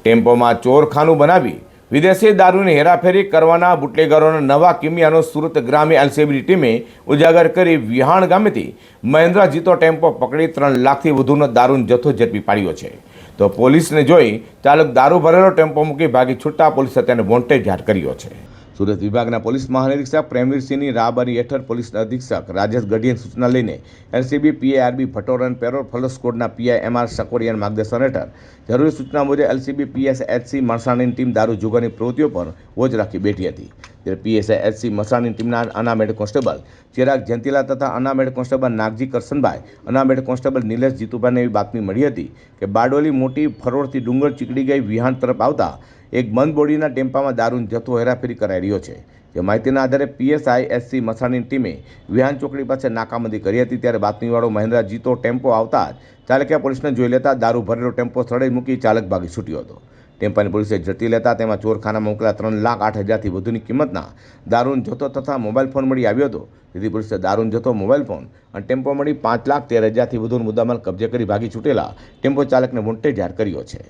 ટેમ્પોમાં ચોરખાનું બનાવી વિદેશી દારૂની હેરાફેરી કરવાના બુટલેગરોના નવા કિમિયાનો સુરત ગ્રામ્ય એલસીબીની ટીમે ઉજાગર કરી વિહાણ ગામેથી મહેન્દ્રા જીતો ટેમ્પો પકડી 3 લાખથી વધુનો દારૂનો જથ્થો ઝડપી પાડ્યો છે. તો પોલીસને જોઈ ચાલક દારૂ ભરેલો ટેમ્પો મૂકી ભાગી છૂટતા પોલીસે તેને વોન્ટેડ જાહેર કર્યો છે. સુરત વિભાગના પોલીસ મહાનિરીક્ષક પ્રેમવીરસિંહની રાહબરી હેઠળ પોલીસ અધિક્ષક રાજેશ ગઢીયાની સૂચના લઈને એલસીબી પીઆઈઆરબી ભટોર અને પેરોલ ફ્લસ સ્કોડના પીઆઈ એમઆર સકોડિયાના માર્ગદર્શન હેઠળ જરૂરી સૂચના મુજબ એલસીબી પીએસઆઈ એચસી મણસાણીની ટીમ દારૂ જુગારની પ્રવૃત્તિઓ પર વોચ રાખી બેઠી હતી. ત્યારે પીએસઆઈ એચસી મણસાણીની ટીમના અનામેડ કોન્સ્ટેબલ ચિરાગ જયંતિલા તથા અનામેડ કોન્સ્ટેબલ નાગજી કરસનભાઈ, અનામેડ કોન્સ્ટેબલ નિલેશ જીતુભાઈને એવી બાતમી મળી હતી કે બારડોલી મોટી ફરોડથી ડુંગર ચીકડી ગઈ વિહાણ તરફ આવતા એક બંધ બોડીના ટેમ્પામાં દારૂનો જથ્થો હેરાફેરી કરાઈ રહ્યો છે. જે માહિતીના આધારે પીએસઆઈ એચસી મસાણીની ટીમે વિહાણ ચોકડી પાસે નાકાબંધી કરી હતી. ત્યારે બાતમીવાળો મહેન્દ્રા જીતો ટેમ્પો આવતા જ ચાલકે પોલીસને જોઈ લેતા દારૂ ભરેલો ટેમ્પો સ્થળે મૂકી ચાલક ભાગી છૂટ્યો હતો. ટેમ્પાની પોલીસે ઝડપી લેતા તેમાં ચોરખાનામાં મોકલેલા 3,08,000થી વધુની કિંમતના દારૂનો જથ્થો તથા મોબાઈલ ફોન મળી આવ્યો હતો. જેથી પોલીસે દારૂનો જથ્થો, મોબાઈલ ફોન અને ટેમ્પો મળી 5,13,000થી વધુનો મુદ્દામાલ કબજે કરી ભાગી છૂટેલા ટેમ્પો ચાલકને વોન્ટેડ જાહેર કર્યો છે.